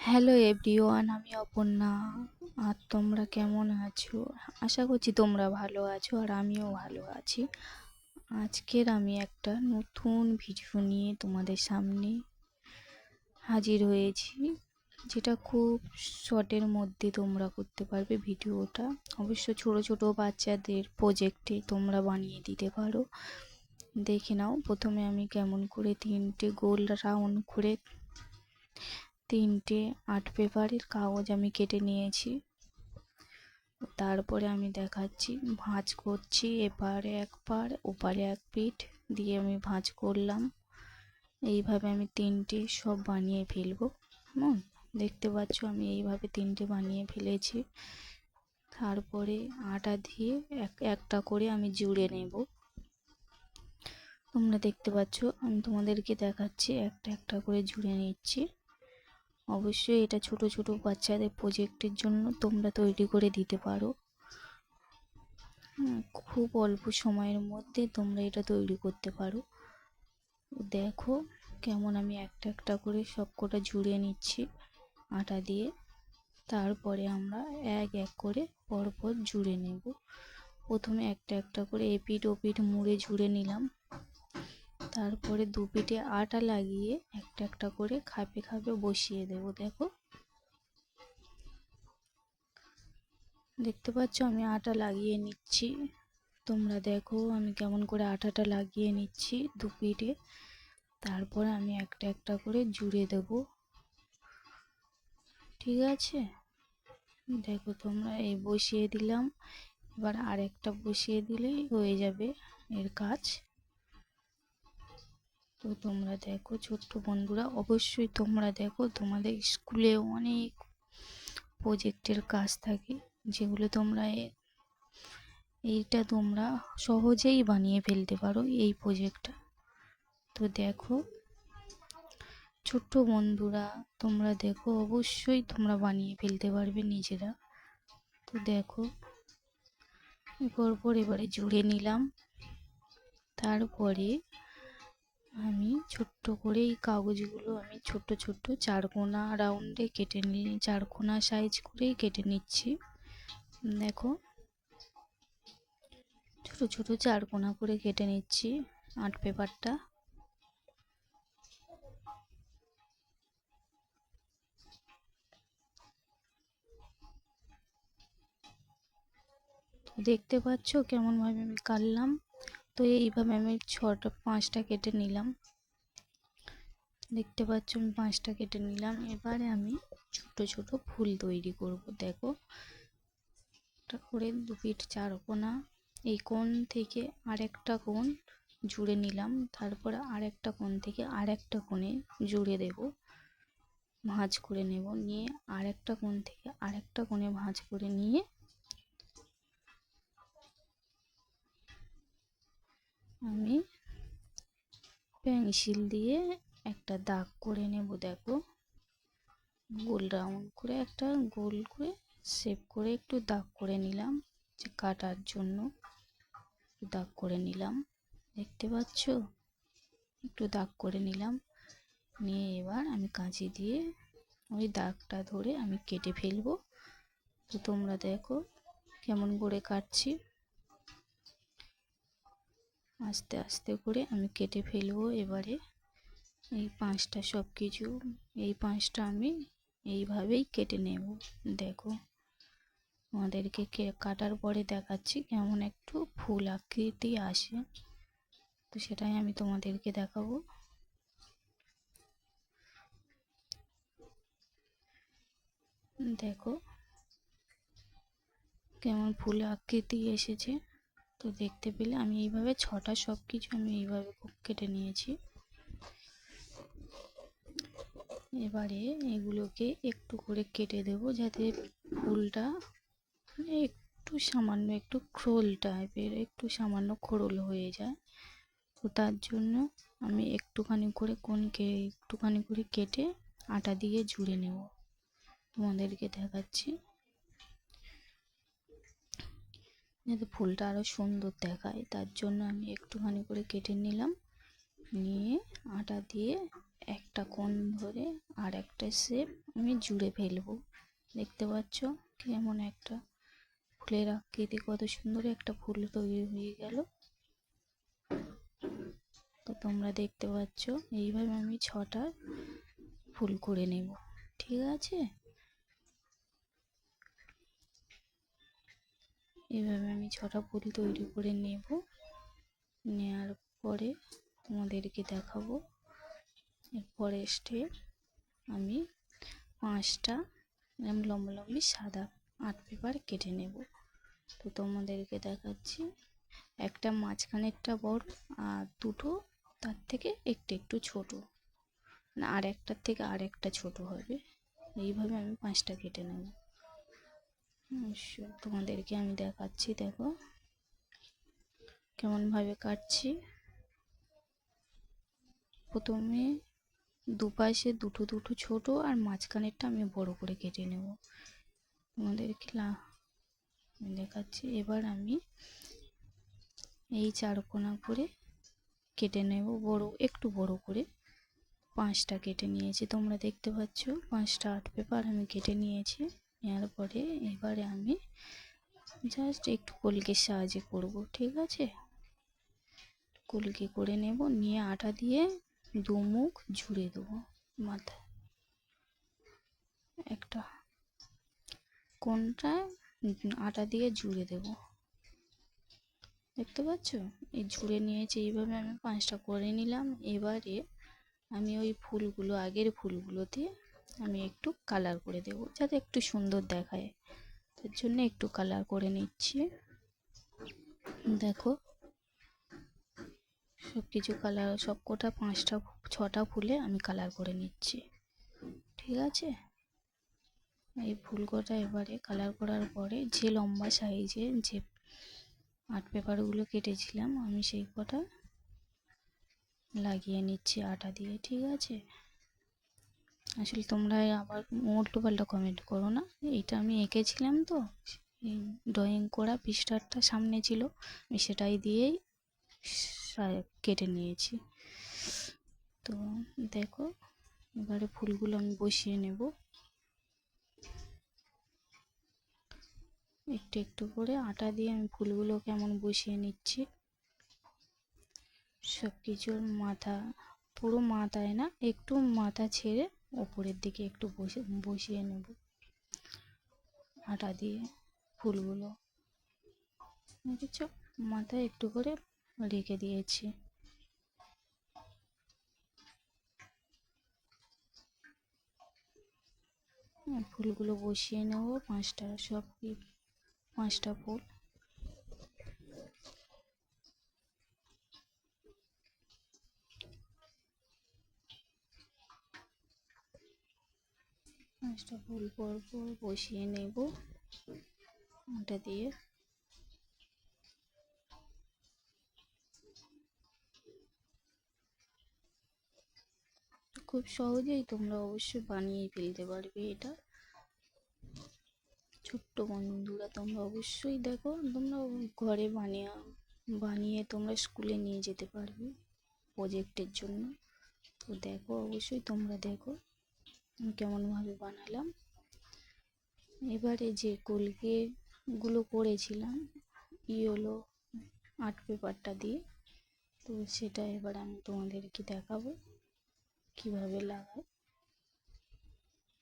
Hello everyone, আমি অপর্ণা। আর তোমরা কেমন আছো? আশা করছি তোমরা ভালো আছো আর আমিও ভালো আছি। আজকের আমি একটা নতুন ভিডিও নিয়ে তোমাদের সামনে হাজির হয়েছি, যেটা খুব শর্টের মধ্যে তোমরা করতে পারবে। ভিডিওটা অবশ্য ছোট ছোট বাচ্চাদের প্রজেক্টে তোমরা বানিয়ে দিতে পারো। দেখে নাও। প্রথমে আমি কেমন করে তিনটে গোল রাউন্ড করে তিনটে আর্ট পেপারের কাগজ আমি কেটে নিয়েছি। তারপরে আমি দেখাচ্ছি ভাঁজ করছি। এপারে এক পার ওপারে এক পিঠ দিয়ে আমি ভাঁজ করলাম। এইভাবে আমি তিনটে সব বানিয়ে ফেলবো। দেখতে পাচ্ছ আমি এইভাবে তিনটে বানিয়ে ফেলেছি। তারপরে আটা দিয়ে একটা করে আমি জুড়ে নেব। তোমরা দেখতে পাচ্ছ, আমি তোমাদেরকে দেখাচ্ছি একটা একটা করে জুড়ে নিচ্ছি। অবশ্যই এটা ছোট ছোট বাচ্চাদের প্রজেক্টের জন্য তোমরা তৈরি করে দিতে পারো। খুব অল্প সময়ের মধ্যে তোমরা এটা তৈরি করতে পারো। দেখো কেমন আমি একটা একটা করে সবকটা জুড়ে নিচ্ছি আটা দিয়ে। তারপরে আমরা এক এক করে পরপর জুড়ে নেব। প্রথমে একটা একটা করে এপিঠ ওপিঠ মুড়ে জুড়ে নিলাম। তারপরে দু পিঠে আটা লাগিয়ে একটা একটা করে খাপে খাপে বসিয়ে দেব। দেখো, দেখতে পাচ্ছ আমি আটা লাগিয়ে নিচ্ছি। তোমরা দেখো আমি কেমন করে আটাটা লাগিয়ে নিচ্ছি দু পিঠে। তারপরে আমি একটা একটা করে জুড়ে দেব। ঠিক আছে, দেখো তোমরা এই বসিয়ে দিলাম। এবার আরেকটা বসিয়ে দিলেই হয়ে যাবে এর কাজ। তো তোমরা দেখো ছোট্ট বন্ধুরা, অবশ্যই তোমরা দেখো, তোমাদের স্কুলে অনেক প্রজেক্টের কাজ থাকে যেগুলো তোমরা এইটা তোমরা সহজেই বানিয়ে ফেলতে পারো এই প্রজেক্টটা। তো দেখো ছোট্ট বন্ধুরা, তোমরা দেখো অবশ্যই তোমরা বানিয়ে ফেলতে পারবে নিজেরা। তো দেখো পরপর এবারে জুড়ে নিলাম। তারপরে আমি ছোট্ট করে এই কাগজগুলো আমি ছোট্ট ছোট্ট চারকোনা রাউন্ডে কেটে নিয়ে চারকোনা সাইজ করেই কেটে নিচ্ছি। দেখো ছোট ছোট চারকোনা করে কেটে নিচ্ছি আর্ট পেপারটা। দেখতে পাচ্ছ কেমন ভাবে আমি কাটলাম। তো এইভাবে আমি পাঁচটা কেটে নিলাম। দেখতে পাচ্ছ আমি পাঁচটা কেটে নিলাম। এবারে আমি ছোট ছোট ফুল তৈরি করব। দেখো একটা করে দু পিঠ চারকোনা, এই কোণ থেকে আরেকটা কোণ জুড়ে নিলাম। তারপরে আরেকটা কোণ থেকে আরেকটা কোণে জুড়ে দেব, ভাঁজ করে নেব। নিয়ে আরেকটা কোণ থেকে আরেকটা কোণে ভাঁজ করে নিয়ে আমি পেন্সিল দিয়ে একটা দাগ করে নেব। দেখো গোল রাউন্ড করে একটা গোল করে শেপ করে একটু দাগ করে নিলাম, যে কাটার জন্য দাগ করে নিলাম। দেখতে পাচ্ছ একটু দাগ করে নিলাম। নিয়ে এবার আমি কাঁচি দিয়ে ওই দাগটা ধরে আমি কেটে ফেলবো। তো তোমরা দেখো কেমন করে কাটছি। আস্তে আস্তে করে আমি কেটে ফেলবো। এবারে এই পাঁচটা সব কিছু এই পাঁচটা আমি এইভাবেই কেটে নেব। দেখো আমাদেরকে কাটার পরে দেখাচ্ছি কেমন একটু ফুল আকৃতি আসে। তো সেটাই আমি তোমাদেরকে দেখাবো। দেখো কেমন ফুল আকৃতি এসেছে। তো দেখতে পেলে আমি এইভাবে ছটা সব কিছু আমি এইভাবে কেটে নিয়েছি। এবারে এগুলোকে একটু করে কেটে দেব, যাতে ফুলটা একটু সামান্য একটু খোল টাইপের একটু সামান্য খোড়ল হয়ে যায়। তো তার জন্য আমি একটুখানি করে একটুখানি করে কেটে আটা দিয়ে জুড়ে নেব। তোমাদেরকে দেখাচ্ছি যাতে ফুলটা আরও সুন্দর দেখায়, তার জন্য আমি একটুখানি করে কেটে নিলাম। নিয়ে আটা দিয়ে একটা কোণ ধরে আর একটা শেপ আমি জুড়ে ফেলবো। দেখতে পাচ্ছ কেমন একটা ফুলের আকৃতি, কত সুন্দর একটা ফুল তৈরি হয়ে গেল। তো তোমরা দেখতে পাচ্ছ এইভাবে আমি 6টা ফুল করে নেব। ঠিক আছে, এইভাবে আমি 6টা ফুল তৈরি করে নেব। নেওয়ার পরে তোমাদেরকে দেখাবো এরপরে স্টেপ। আমি 5টা এরকম লম্বালম্বি সাদা আর্ট পেপার কেটে নেব। তো তোমাদেরকে দেখাচ্ছি, একটা মাঝখানেরটা বড় আর দুটো তার থেকে একটু একটু ছোট, না আর একটার থেকে আর একটা ছোট হবে। এইভাবে আমি 5টা কেটে নেব। তোমাদেরকে আমি দেখাচ্ছি, দেখো কেমনভাবে কাটছি। প্রথমে দুপাশে দুটো দুটো ছোট আর মাঝখানেরটা আমি বড় করে কেটে নেব। তোমাদেরকে দেখাচ্ছি। এবার আমি এই 4 কোণা করে কেটে নেব, বড় একটু বড় করে। 5টা কেটে নিয়েছি, তোমরা দেখতে পাচ্ছ 5টা আর্ট পেপার আমি কেটে নিয়েছি। নেওয়ার পরে এবারে আমি জাস্ট একটু কলকির সাহায্যে করব। ঠিক আছে, কলকি করে নেব, নিয়ে আটা দিয়ে দুমুখ জুড়ে দেবো। মাথায় একটা কোণটায় আটা দিয়ে জুড়ে দেব। দেখতে পাচ্ছ এই জুড়ে নিয়েছি। এইভাবে আমি 5টা করে নিলাম। এবারে আমি ওই ফুলগুলো, আগের ফুলগুলোতে আমি একটু কালার করে দেব যাতে একটু সুন্দর দেখায়। তার জন্য একটু কালার করে নিচ্ছি। দেখো সব কিছু কালার, সব কটা 5টা 6টা ফুলে আমি কালার করে নিচ্ছি। ঠিক আছে, এই ফুল কটা এবারে কালার করার পরে যে লম্বা সাইজে যে আর্ট পেপারগুলো কেটেছিলাম আমি সেই কটা লাগিয়ে নিচ্ছি আটা দিয়ে। ঠিক আছে, আসলে তোমরা আবার উল্টো পাল্টা কমেন্ট করো না। এইটা আমি এঁকেছিলাম, তো এই ড্রয়িং করা পৃষ্ঠাটা সামনে ছিল, আমি সেটাই দিয়েই কেটে নিয়েছি। তো দেখো এবারে ফুলগুলো আমি বসিয়ে নেব। একটু একটু করে আটা দিয়ে আমি ফুলগুলো কেমন বসিয়ে নিচ্ছি। সব কিছুর মাথা, পুরো মাথায় না, একটু মাথা ছেড়ে ওপরের দিকে একটু বসিয়ে নেব আটা দিয়ে ফুলগুলো। দেখেছো, মাথায় একটু করে রেখে দিয়েছি। ফুলগুলো বসিয়ে নেব 5টা, সব 5টা ফুল। পাঁচটা ফুল পর পর বসিয়ে নেব আটা দিয়ে। খুব সহজেই তোমরা অবশ্যই বানিয়ে ফেলতে পারবে এটা। ছোট্ট বন্ধুরা তোমরা অবশ্যই দেখো, তোমরা ঘরে বানিয়ে তোমরা স্কুলে নিয়ে যেতে পারবে প্রজেক্টের জন্য। তো দেখো অবশ্যই তোমরা দেখো আমি কেমনভাবে বানালাম। এবারে যে কলকেগুলো করেছিলাম ইয়েলো আর্ট পেপারটা দিয়ে, তো সেটা এবার আমি তোমাদেরকে দেখাবো কিভাবে লাগাই।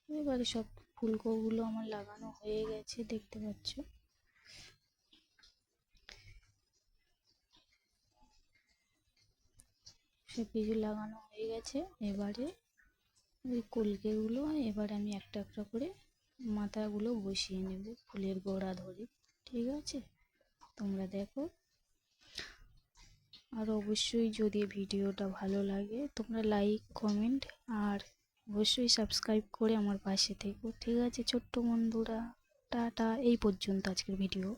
এবারে সব ফুলকোগুলো আমার লাগানো হয়ে গেছে, দেখতে পাচ্ছ। সব কিছু লাগানো হয়ে গেছে। এবারে ওই কলকেগুলো এবারে আমি একটা একটা করে মাথাগুলো বসিয়ে নেব ফুলের গোড়া ধরে। ঠিক আছে, তোমরা দেখো। আর অবশ্যই যদি ভিডিওটা ভালো লাগে তোমরা লাইক কমেন্ট আর অবশ্যই সাবস্ক্রাইব করে আমার পাশে থেকো। ঠিক আছে ছোট্ট বন্ধুরা, টাটা। এই পর্যন্ত আজকের ভিডিও।